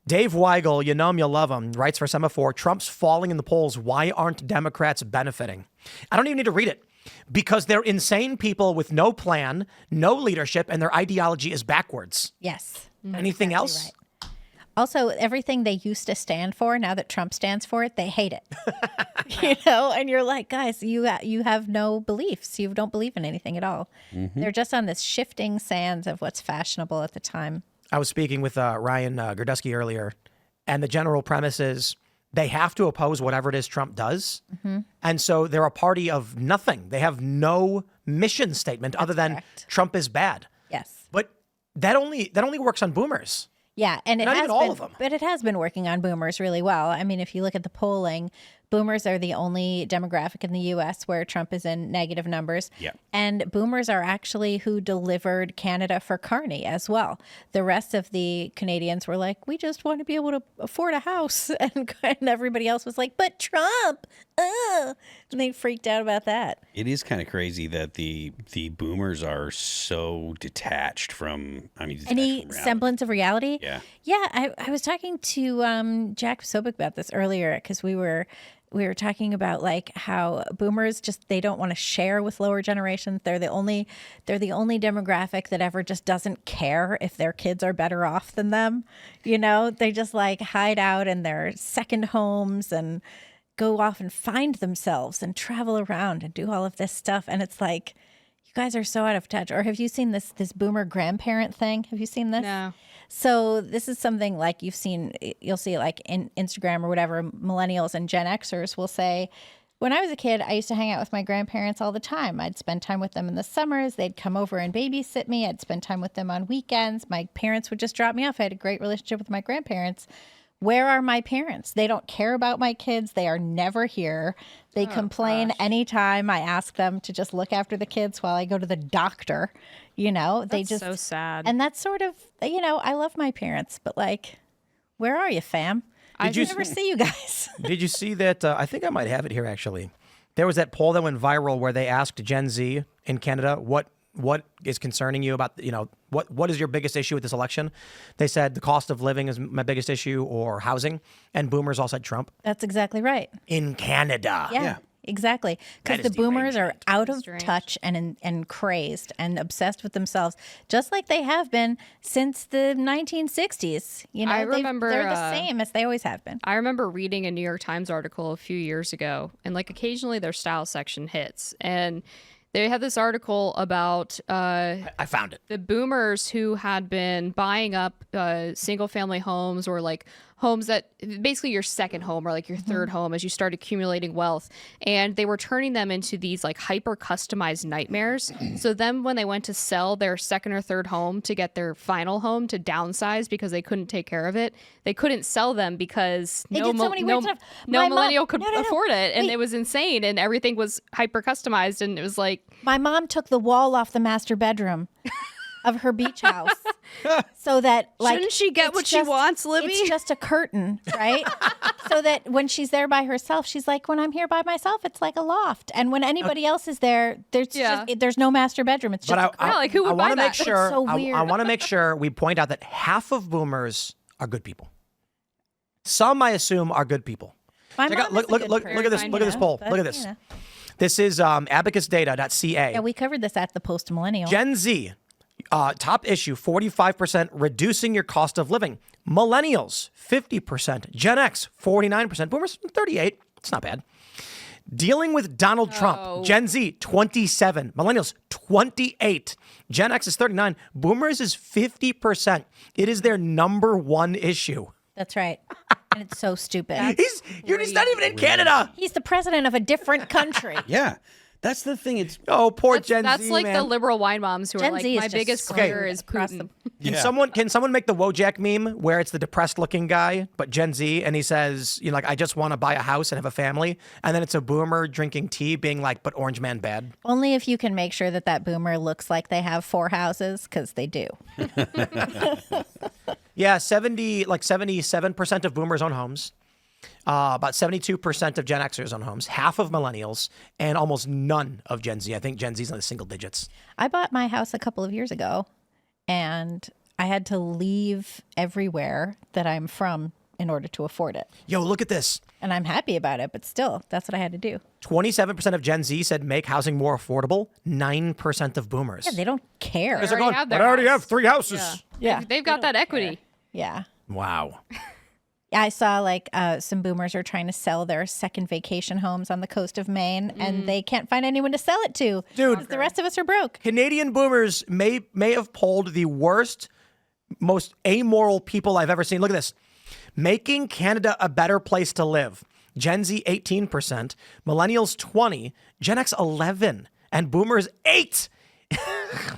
Dave Weigel, you know him, you love him, writes for Semaphore, Trump's falling in the polls. Why aren't Democrats benefiting? I don't even need to read it because they're insane people with no plan, no leadership, and their ideology is backwards. Yes. Anything else? Right. Also, everything they used to stand for, now that Trump stands for it, they hate it. And you're like, guys, you have no beliefs. You don't believe in anything at all. Mm-hmm. They're just on this shifting sands of what's fashionable at the time. I was speaking with Ryan Gerdusky earlier, and the general premise is they have to oppose whatever it is Trump does. Mm-hmm. And so they're a party of nothing. They have no mission statement other than Trump is bad. Yes. But that only works on boomers. Yeah, and Not even all of them. But it has been working on boomers really well. I mean, if you look at the polling, boomers are the only demographic in the U.S. where Trump is in negative numbers. Yeah. And boomers are actually who delivered Canada for Carney as well. The rest of the Canadians were like, we just want to be able to afford a house. And everybody else was like, but Trump, and they freaked out about that. It is kind of crazy that the boomers are so detached from, any semblance of reality. Yeah. Yeah. I was talking to Jack Sobek about this earlier because we were talking about like how boomers they don't want to share with lower generations. They're the only demographic that ever just doesn't care if their kids are better off than them. They just like hide out in their second homes and go off and find themselves and travel around and do all of this stuff. And it's like, you guys are so out of touch. Or have you seen this boomer grandparent thing? Have you seen this? No. So this is something like you'll see like in Instagram or whatever, millennials and Gen Xers will say, when I was a kid, I used to hang out with my grandparents all the time. I'd spend time with them in the summers. They'd come over and babysit me. I'd spend time with them on weekends. My parents would just drop me off. I had a great relationship with my grandparents. Where are my parents? They don't care about my kids. They are never here. They complain anytime I ask them to just look after the kids while I go to the doctor. That's so sad. And that's sort of, I love my parents, but like, where are you, fam? I never see you guys. Did you see that? I think I might have it here, actually. There was that poll that went viral where they asked Gen Z in Canada, what is concerning you about, what is your biggest issue with this election? They said the cost of living is my biggest issue or housing. And boomers all said Trump. That's exactly right. In Canada. Yeah. Exactly. Because the boomers are out of touch and crazed and obsessed with themselves, just like they have been since the 1960s. I remember they're the same as they always have been. I remember reading a New York Times article a few years ago, and like occasionally their style section hits. And they had this article about I found it. The boomers who had been buying up single family homes or like homes that basically your second home or like your third home as you start accumulating wealth. And they were turning them into these like hyper customized nightmares. So then when they went to sell their second or third home to get their final home to downsize because they couldn't take care of it, they couldn't sell them because no millennial could afford it. And it was insane. And everything was hyper customized. And it was like, my mom took the wall off the master bedroom of her beach house so that like shouldn't she get what she wants, Libby? It's just a curtain, right? So that when she's there by herself, she's like, when I'm here by myself, it's like a loft. And when anybody else is there, there's no master bedroom. It's just like who would buy that? It's so weird. I want to make sure we point out that half of boomers are good people. Some, I assume, are good people. Look at this poll. Look at this. This is abacusdata.ca. Yeah, we covered this at the Post Millennial. Gen Z. Top issue, 45%, reducing your cost of living. Millennials, 50%. Gen X, 49%. Boomers, 38%. It's not bad. Dealing with Donald Trump. Gen Z, 27%. Millennials, 28%. Gen X is 39%. Boomers is 50%. It is their number one issue. That's right. And it's so stupid. He's not even in Canada. He's the president of a different country. Yeah. That's the thing. It's poor Gen Z. That's like man. the liberal wine moms who Gen are like, Z my biggest fear is Putin. Can someone make the Wojak meme where it's the depressed looking guy, but Gen Z, and he says, I just want to buy a house and have a family, and then it's a boomer drinking tea being like, but Orange Man bad. Only if you can make sure that boomer looks like they have 4 houses, because they do. Yeah, 77% of boomers own homes. About 72% of Gen Xers own homes, half of millennials, and almost none of Gen Z. I think Gen Z's in the single digits. I bought my house a couple of years ago, and I had to leave everywhere that I'm from in order to afford it. Yo, look at this. And I'm happy about it, but still, that's what I had to do. 27% of Gen Z said make housing more affordable. 9% of boomers. Yeah, they don't care. They're already going, have but their I already house." have 3 houses. Yeah. They've got that equity. Yeah. Wow. I saw like some boomers are trying to sell their second vacation homes on the coast of Maine, and they can't find anyone to sell it to. Dude. 'Cause the rest of us are broke. Canadian boomers may have polled the worst, most amoral people I've ever seen. Look at this. Making Canada a better place to live. Gen Z 18%, millennials 20, Gen X 11, and boomers 8.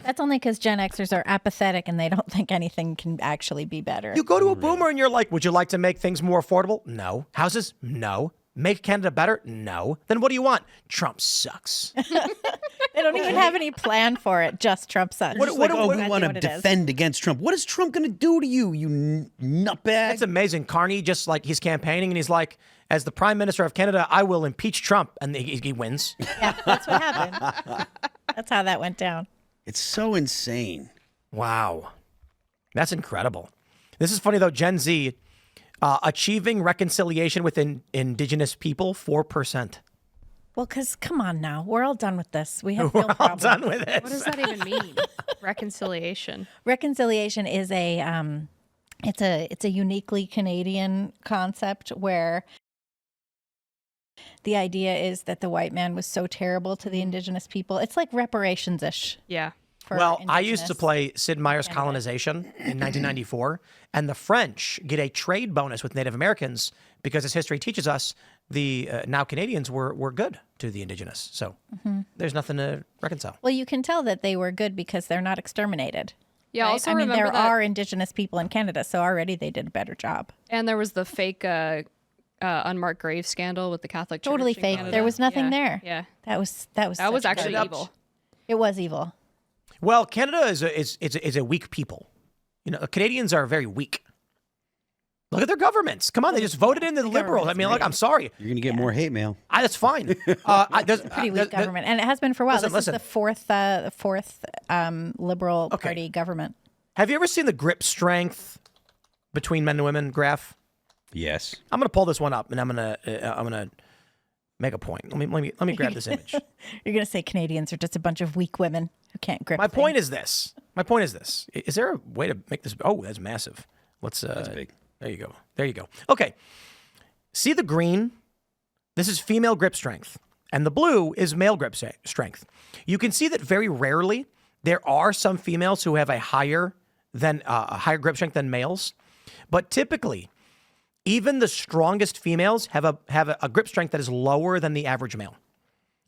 That's only because Gen Xers are apathetic and they don't think anything can actually be better. You go to a boomer and you're like, would you like to make things more affordable? No. Houses? No. Make Canada better? No. Then what do you want? Trump sucks. They don't even have any plan for it. Just Trump sucks. It's like, oh, we Exactly want to what it is. defend against Trump. What is Trump going to do to you, you nutbag? That's amazing. Carney just like he's campaigning and he's like, as the Prime Minister of Canada, I will impeach Trump. And he wins. Yeah, that's what happened. That's how that went down. It's so insane. Wow. That's incredible. This is funny, though. Gen Z, achieving reconciliation with Indigenous people, 4%. Well, because come on now, we're all done with this. We have real All problems. done with this. What does that even mean? Reconciliation. Reconciliation is it's a uniquely Canadian concept where the idea is that the white man was so terrible to the Indigenous people. It's like reparations-ish. Yeah. for Well, I used to Indigenous play Sid Meier's Canada. Colonization in 1994, and the French get a trade bonus with Native Americans because, as history teaches us, the now Canadians were good to the Indigenous. So there's nothing to reconcile. Well, you can tell that they were good because they're not exterminated. Yeah, right? also I mean, remember there that. are Indigenous people in Canada, so already they did a better job. And there was the fake unmarked grave scandal with the Catholic Church. Totally in fake. Canada. There was nothing Yeah, there. Yeah. That was That was such actually garbage. evil. It was evil. Well, Canada is a weak people. You know, Canadians are very weak. Look at their governments. Come on, they just voted in the Liberals. I mean, look, I'm sorry. You're going to get more hate mail. That's fine. Pretty weak government, and it has been for a while. Listen, This is the fourth Liberal Okay. Party government. Have you ever seen the grip strength between men and women graph? Yes. I'm gonna pull this one up, and I'm gonna make a point. Let me grab this image. You're going to say Canadians are just a bunch of weak women who can't grip. My things. point is this. Is there a way to make this? Oh, that's massive. Let's. That's big. There you go. There you go. Okay. See the green? This is female grip strength, and the blue is male grip strength. You can see that very rarely there are some females who have a higher grip strength than males, but typically, even the strongest females have a grip strength that is lower than the average male.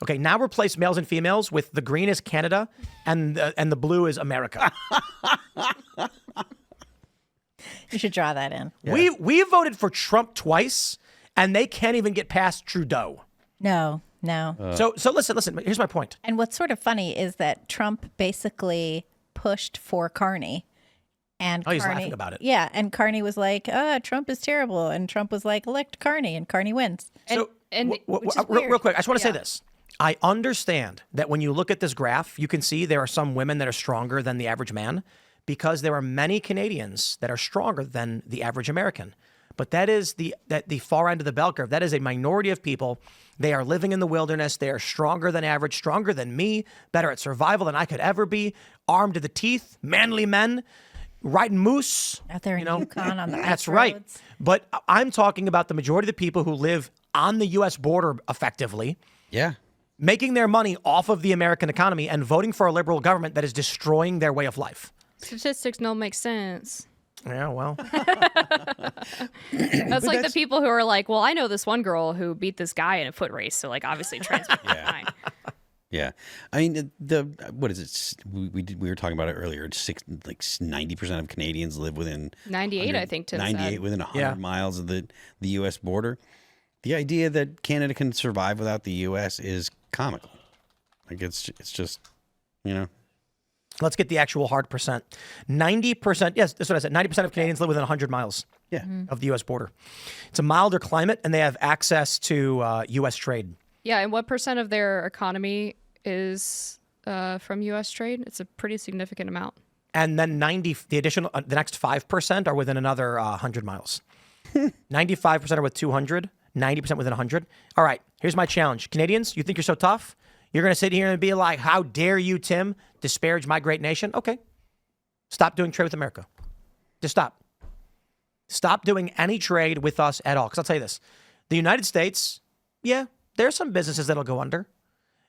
Okay, now replace males and females with the green is Canada and the blue is America. You should draw that in. We voted for Trump twice, and they can't even get past Trudeau. No. So listen. Here's my point. And what's sort of funny is that Trump basically pushed for Carney. And Oh, he's Carney, laughing about it. Yeah, and Carney was like, Trump is terrible. And Trump was like, elect Carney, and Carney wins. So which is real weird. quick, I just want to say Yeah. this. I understand that when you look at this graph, you can see there are some women that are stronger than the average man because there are many Canadians that are stronger than the average American. But that is the far end of the bell curve. That is a minority of people. They are living in the wilderness. They are stronger than average, stronger than me, better at survival than I could ever be, armed to the teeth, manly men, riding moose. Out there in Yukon on the ice That's right. roads. But I'm talking about the majority of the people who live on the U.S. border effectively, Yeah. making their money off of the American economy and voting for a liberal government that is destroying their way of life. Statistics don't make sense. Yeah, well, That's like the people who are like, well, I know this one girl who beat this guy in a foot race, so like obviously trans people are fine. Yeah. I mean, what is it? We were talking about it earlier. It's 90% of Canadians live within 98, I think, Tim 98 said. within 100 Yeah. miles of the U.S. border. The idea that Canada can survive without the U.S. is comical. Like it's just, you know. let's get the actual hard percent. 90%, yes, that's what I said. 90% of Canadians live within 100 miles Yeah. of the U.S. border. It's a milder climate, and they have access to U.S. trade. Yeah, and what percent of their economy is from U.S. trade? It's a pretty significant amount. And then the next 5% are within another 100 miles. 95% are with 200, 90% within 100. All right, here's my challenge. Canadians, you think you're so tough? You're going to sit here and be like, how dare you, Tim, disparage my great nation? Okay. Stop doing trade with America. Just stop. Stop doing any trade with us at all. Because I'll tell you this. The United States, yeah, there's some businesses that'll go under.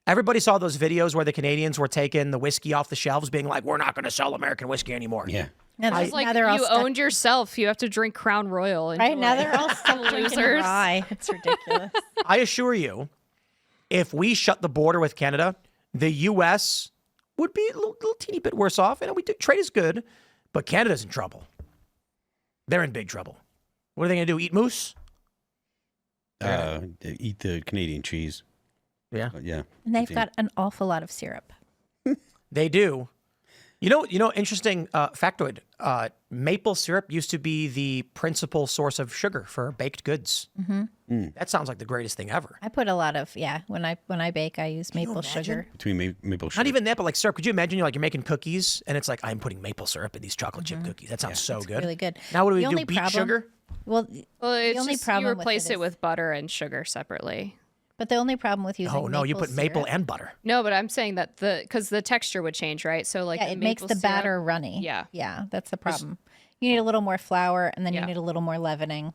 Everybody saw those videos where the Canadians were taking the whiskey off the shelves, being like, we're not going to sell American whiskey anymore. Yeah. It's like you owned yourself. You have to drink Crown Royal. Right now they're all still drinking rye. It's ridiculous. I assure you, if we shut the border with Canada, the U.S. would be a little teeny bit worse off. And trade is good, but Canada's in trouble. They're in big trouble. What are they going to do? Eat moose? Eat the Canadian cheese. Yeah. Yeah. And they've got an awful lot of syrup. They do. You know, interesting factoid. Maple syrup used to be the principal source of sugar for baked goods. That sounds like the greatest thing ever. I put a lot of, when I bake, I use maple sugar. Between maple sugar. Not even that, but like syrup. Could you imagine you're making cookies and it's like, I'm putting maple syrup in these chocolate chip cookies. That sounds so good. Really good. Now what do we The do? only Beet problem- sugar? Well, It's the only just problem you replace with it with butter and sugar separately. But the only problem with using Oh, no, you put maple syrup, and butter. No, but I'm saying that because the texture would change, right? So like it makes the batter runny. Yeah. Yeah, that's the problem. You need a little more flour, and then you Yeah. need a little more leavening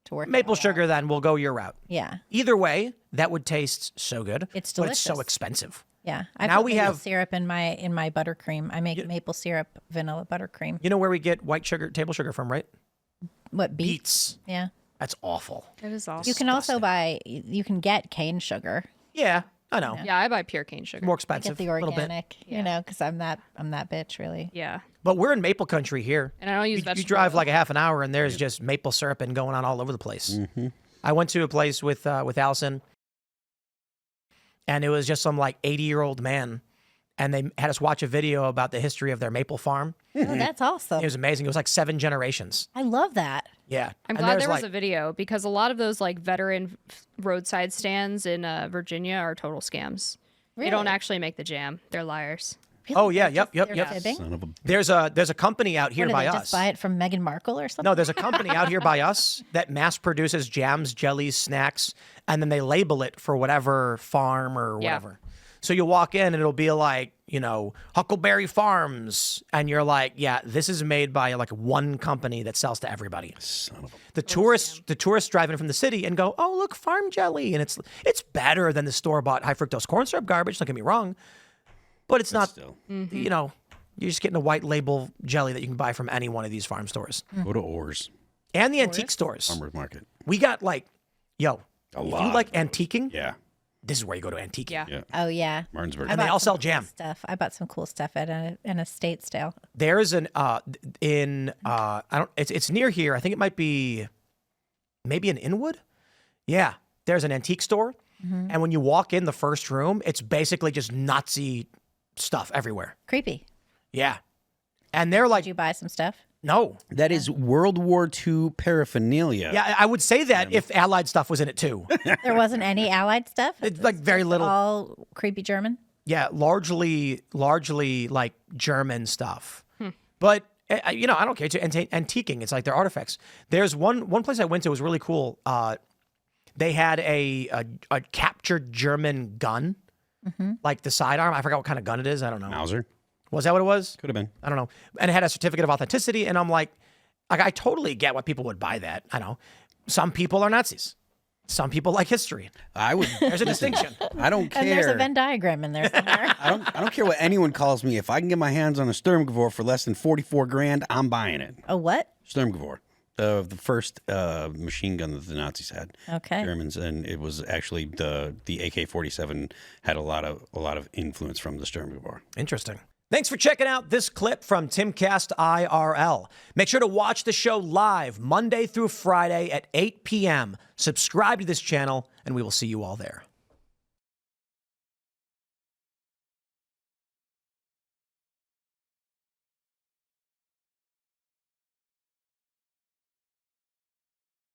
to work. Maple it all sugar, out. then, will go your route. Yeah, Either way, that would taste so good. It's But it's so delicious. expensive. yeah. I Now put we maple have- syrup in my buttercream. I make maple syrup vanilla buttercream. You know where we get white sugar, table sugar from, right? What beets? Beets. Yeah. That's awful. It is awesome. You can also you can get cane sugar. Yeah, I know. Yeah, I buy pure cane sugar. More Get expensive. the a little bit. organic, because I'm that bitch really. Yeah. But we're in maple country here. And I don't use You vegetable drive oil. like a half an hour and there's just maple syrup and going on all over the place. I went to a place with Allison, and it was just some like 80-year-old man, and they had us watch a video about the history of their maple farm. Oh, that's awesome. It was amazing. It was like 7 generations. I love that. Yeah. I'm And glad there's there was like, a video because a lot of those like veteran roadside stands in Virginia are total scams. They don't Really? actually make the jam. They're liars. Oh yeah, yep. They're There's fibbing? a company out here What, do by they us. just buy it from Meghan Markle or something? No, there's a company out here by us that mass produces jams, jellies, snacks, and then they label it for whatever farm or Yeah. whatever. So you walk in and it'll be like, Huckleberry Farms. And you're like, yeah, this is made by like one company that sells to everybody. The tourists drive in from the city and go, oh, look, farm jelly. And it's better than the store-bought high fructose corn syrup garbage, don't get me wrong. But it's not, Still. you're just getting a white label jelly that you can buy from any one of these farm stores. Go to Oars And the antique stores. Farmers Market. We got like, if you lot like antiquing, Yeah. this is where you go to antiquing. Yeah. Yeah. Oh yeah. Martinsburg. And they bought all some sell cool jam. stuff. I bought some cool stuff at an estate sale. There's an it's near here. I think it might be maybe in Inwood. Yeah, there's an antique store, and when you walk in the first room, it's basically just Nazi stuff everywhere. Creepy. Yeah, and they're like, Did you buy some stuff? no, That is World War II paraphernalia. yeah, I would say that if Allied stuff was in it too. There wasn't any Allied stuff. It's like very little. All creepy German. Yeah, largely like German stuff. But I don't care. Antiquing, it's like they're artifacts. There's one place I went to was really cool. They had a captured German gun, like the sidearm. I forgot what kind of gun it is. I don't know. Mauser. Was that what it was? Could have been. I don't know. And it had a certificate of authenticity. And I'm like, I totally get why people would buy that. I know. Some people are Nazis. Some people like history. I would. There's a distinction. I don't care. And there's a Venn diagram in there somewhere. I don't care what anyone calls me. If I can get my hands on a Sturmgewehr for less than 44 grand, I'm buying it. A what? Sturmgewehr. The first machine gun that the Nazis had. Okay. Germans, and it was actually the AK-47 had a lot of influence from the Sturmgewehr. Interesting. Thanks for checking out this clip from Timcast IRL. Make sure to watch the show live Monday through Friday at 8 p.m. Subscribe to this channel, and we will see you all there.